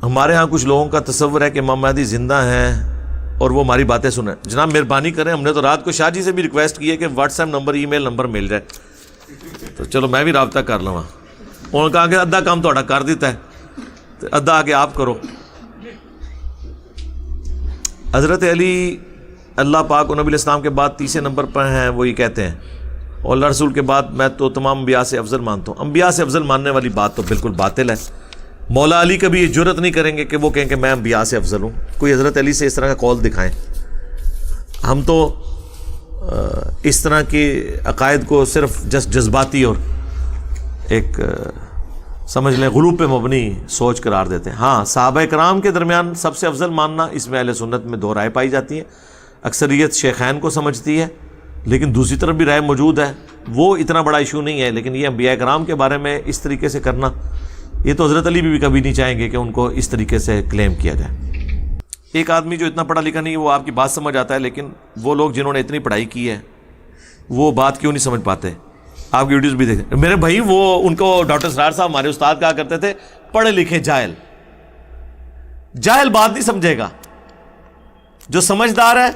ہمارے ہاں کچھ لوگوں کا تصور ہے کہ امام مہدی زندہ ہیں اور وہ ہماری باتیں سنیں. جناب مہربانی کریں, ہم نے تو رات کو شاہ جی سے بھی ریکویسٹ کی ہے کہ واٹس ایپ نمبر ای میل نمبر مل جائے, تو چلو میں بھی رابطہ کر لوں. انہوں نے کہا کہ ادھا کام تھوڑا کر دیتا ہے تو ادھا آگے آپ کرو. حضرت علی اللہ پاک و نبی علیہ السلام کے بعد تیسرے نمبر پر ہیں, وہ یہ کہتے ہیں اور اللہ رسول کے بعد میں تو تمام انبیاء سے افضل مانتا ہوں. انبیاء سے افضل ماننے والی بات تو بالکل باطل ہے. مولا علی کبھی یہ جرت نہیں کریں گے کہ وہ کہیں کہ میں انبیاء سے افضل ہوں. کوئی حضرت علی سے اس طرح کا قول دکھائیں. ہم تو اس طرح کے عقائد کو صرف جذباتی اور ایک سمجھ لیں غلوب پہ مبنی سوچ قرار دیتے ہیں. ہاں صحابہ کرام کے درمیان سب سے افضل ماننا اس میں اہل سنت میں دو رائے پائی جاتی ہیں. اکثریت شیخین کو سمجھتی ہے, لیکن دوسری طرف بھی رائے موجود ہے, وہ اتنا بڑا ایشو نہیں ہے. لیکن یہ انبیاء کرام کے بارے میں اس طریقے سے کرنا, یہ تو حضرت علی بھی کبھی نہیں چاہیں گے کہ ان کو اس طریقے سے کلیم کیا جائے. ایک آدمی جو اتنا پڑھا لکھا نہیں وہ آپ کی بات سمجھ آتا ہے, لیکن وہ لوگ جنہوں نے اتنی پڑھائی کی ہے وہ بات کیوں نہیں سمجھ پاتے. آپ کی ویڈیوز بھی دیکھیں میرے بھائی, وہ ان کو ڈاکٹر سرار صاحب ہمارے استاد کہا کرتے تھے پڑھے لکھے جاہل. جاہل بات نہیں سمجھے گا, جو سمجھدار ہے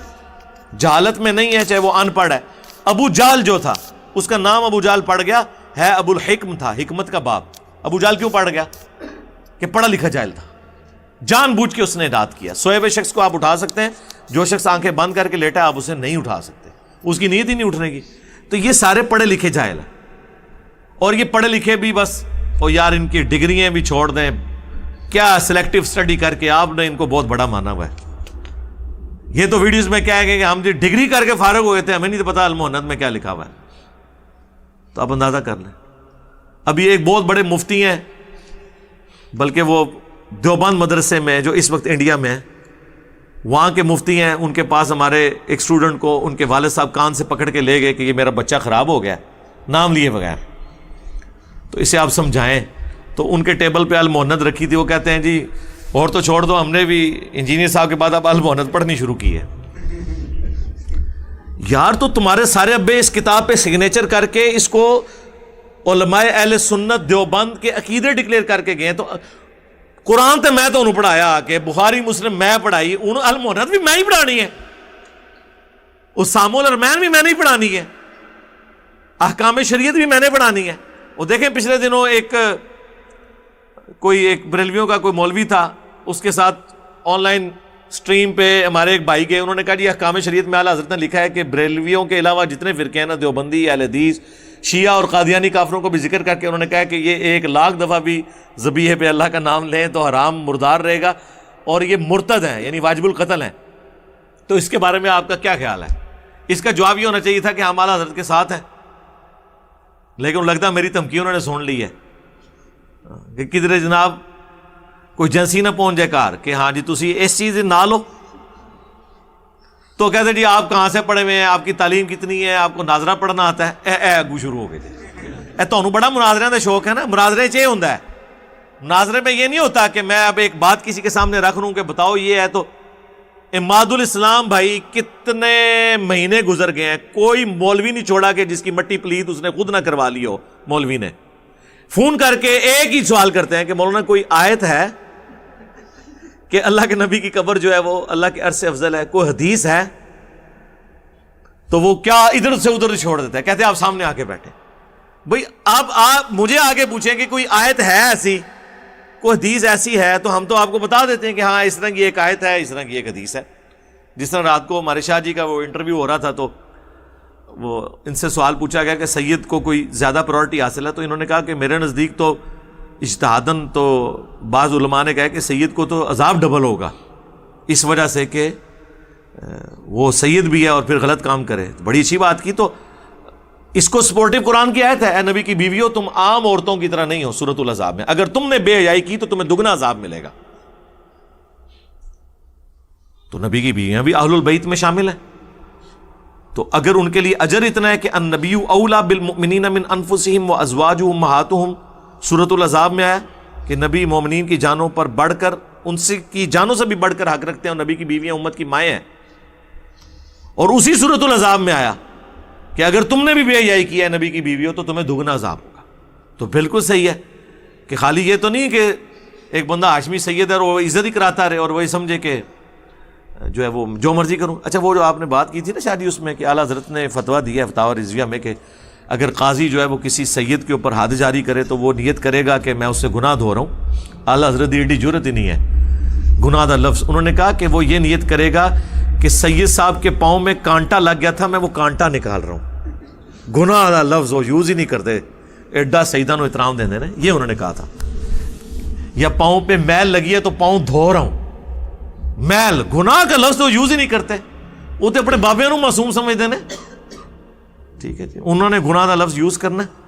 جہالت میں نہیں ہے, چاہے وہ ان پڑھ ہے. ابو جال جو تھا اس کا نام ابو جال پڑ گیا ہے, ابو الحکم تھا, حکمت کا باپ. ابو جال کیوں پڑ گیا؟ کہ پڑھا لکھا جاہل تھا, جان بوجھ کے اس نے اراد کیا. سوئے ہوئے شخص کو آپ اٹھا سکتے ہیں, جو شخص آنکھیں بند کر کے لیٹا ہے آپ اسے نہیں اٹھا سکتے, اس کی نیت ہی نہیں اٹھنے کی. تو یہ سارے پڑھے لکھے جاہل ہیں. اور یہ پڑھے لکھے بھی بس او یار ان کی ڈگریاں بھی چھوڑ دیں, کیا سلیکٹو اسٹڈی کر کے آپ نے ان کو بہت بڑا مانا ہوا ہے. یہ تو ویڈیوز میں کیا ہے کہ ہم ڈگری کر کے فارغ ہوئے تھے, ہمیں نہیں تو پتا المہند میں کیا لکھا ہوا ہے. تو آپ اندازہ کر لیں. ابھی ایک بہت بڑے مفتی ہیں, بلکہ وہ دیوبند مدرسے میں جو اس وقت انڈیا میں ہے, وہاں کے مفتی ہیں. ان کے پاس ہمارے ایک اسٹوڈنٹ کو ان کے والد صاحب کان سے پکڑ کے لے گئے کہ یہ میرا بچہ خراب ہو گیا, نام لیے بغیر, تو اسے آپ سمجھائیں. تو ان کے ٹیبل پہ المہند رکھی تھی, وہ کہتے ہیں جی اور تو چھوڑ دو, ہم نے بھی انجینئر صاحب کے بعد اب المہند پڑھنی شروع کی ہے. یار تو تمہارے سارے ابے اس کتاب پہ سگنیچر کر کے اس کو علماء اہل سنت دیوبند کے عقیدے ڈکلیئر کر کے گئے. تو قرآن تے میں تو انہوں پڑھایا کہ بخاری مسلم میں پڑھائی, المہند بھی میں ہی پڑھانی ہے, اسام الارمین بھی میں نے ہی پڑھانی ہے, احکام شریعت بھی میں نے پڑھانی ہے. وہ دیکھیں پچھلے دنوں ایک بریلویوں کا کوئی مولوی تھا, اس کے ساتھ آن لائن سٹریم پہ ہمارے ایک بھائی گئے, انہوں نے کہا جی احکام شریعت میں اعلیٰ حضرت نے لکھا ہے کہ بریلویوں کے علاوہ جتنے فرقے ہیں نا, دیوبندی, اہل حدیث, شیعہ اور قادیانی کافروں کو بھی ذکر کر کے انہوں نے کہا کہ یہ 1,00,000 دفعہ بھی ذبیحے پہ اللہ کا نام لیں تو حرام مردار رہے گا, اور یہ مرتد ہیں یعنی واجب القتل ہیں. تو اس کے بارے میں آپ کا کیا خیال ہے؟ اس کا جواب یہ ہونا چاہیے تھا کہ ہم اعلیٰ حضرت کے ساتھ ہیں, لیکن لگتا میری دھمکی انہوں نے سن لی ہے کہ کدھر جناب کوئی ایجنسی نہ پہنچ جائے کار کہ ہاں جی تسی اس چیز نہ لو. تو کہتے جی آپ کہاں سے پڑھے ہوئے ہیں, آپ کی تعلیم کتنی ہے, آپ کو ناظرہ پڑھنا آتا ہے. اے اگو شروع ہو گئے جی, تمہیں بڑا مناظرے کا شوق ہے نا. مناظرے چاہیے ہوتا ہے, مناظرے میں یہ نہیں ہوتا کہ میں اب ایک بات کسی کے سامنے رکھ لوں کہ بتاؤ یہ ہے. تو اماد الاسلام بھائی کتنے مہینے گزر گئے ہیں, کوئی مولوی نہیں چھوڑا کہ جس کی مٹی پلید اس نے خود نہ کروا لی ہو. مولوی نے فون کر کے ایک ہی سوال کرتے ہیں کہ مولانا کوئی آیت ہے کہ اللہ کے نبی کی قبر جو ہے وہ اللہ کے عرش سے افضل ہے, کوئی حدیث ہے؟ تو وہ کیا ادھر سے ادھر چھوڑ دیتا ہے, کہتے ہیں آپ سامنے آ کے بیٹھے. بھئی آپ مجھے آگے پوچھیں کہ کوئی آیت ہے ایسی, کوئی حدیث ایسی ہے, تو ہم تو آپ کو بتا دیتے ہیں کہ ہاں اس طرح کی ایک آیت ہے, اس طرح کی ایک حدیث ہے. جس طرح رات کو ہمارے شاہ جی کا وہ انٹرویو ہو رہا تھا, تو وہ ان سے سوال پوچھا گیا کہ سید کو کوئی زیادہ پرائرٹی حاصل ہے, تو انہوں نے کہا کہ میرے نزدیک تو اجتہاداً تو بعض علماء نے کہا کہ سید کو تو عذاب ڈبل ہوگا, اس وجہ سے کہ وہ سید بھی ہے اور پھر غلط کام کرے. بڑی اچھی بات کی. تو اس کو سپورٹیو قرآن کی آیت ہے, اے نبی کی بیویوں تم عام عورتوں کی طرح نہیں ہو سورۃ الاحزاب میں, اگر تم نے بے حیائی کی تو تمہیں دگنا عذاب ملے گا. تو نبی کی بیویاں بھی اہل البیت میں شامل ہیں. تو اگر ان کے لیے اجر اتنا ہے کہ النبی اولا بالمؤمنین من انفسہم وازواجہ امہاتہم, سورۃ الاحزاب میں آیا کہ نبی مومنین کی جانوں پر بڑھ کر, ان سے کی جانوں سے بھی بڑھ کر حق رکھتے ہیں, اور نبی کی بیویاں امت کی مائیں ہیں. اور اسی سورۃ الاحزاب میں آیا کہ اگر تم نے بھی بے حیائی کیا ہے نبی کی بیویوں تو تمہیں دگنا عذاب ہوگا. تو بالکل صحیح ہے کہ خالی یہ تو نہیں کہ ایک بندہ ہاشمی سید ہے اور وہ عزت ہی کراتا رہے اور وہی سمجھے کہ جو ہے وہ جو مرضی کروں. اچھا وہ جو آپ نے بات کی تھی نا شادی اس میں کہ اعلیٰ حضرت نے فتویٰ دیا ہے فتاوی رضویہ میں کہ اگر قاضی جو ہے وہ کسی سید کے اوپر حد جاری کرے تو وہ نیت کرے گا کہ میں اس سے گناہ دھو رہا ہوں. اعلیٰ حضرت دی ایڈی جرت ہی نہیں ہے گناہ دا لفظ. انہوں نے کہا کہ وہ یہ نیت کرے گا کہ سید صاحب کے پاؤں میں کانٹا لگ گیا تھا, میں وہ کانٹا نکال رہا ہوں. گناہ دا لفظ وہ یوز ہی نہیں کرتے, ایڈا سیدہ نو احترام دیں نا, یہ انہوں نے کہا تھا. یا پاؤں پہ میل لگی ہے تو پاؤں دھو رہا ہوں. میل گناہ کا لفظ تو یوز ہی نہیں کرتے, وہ تو اپنے بابے نو معصوم سمجھتے ہیں. ٹھیک ہے جی, انہوں نے گناہ کا لفظ یوز کرنا ہے.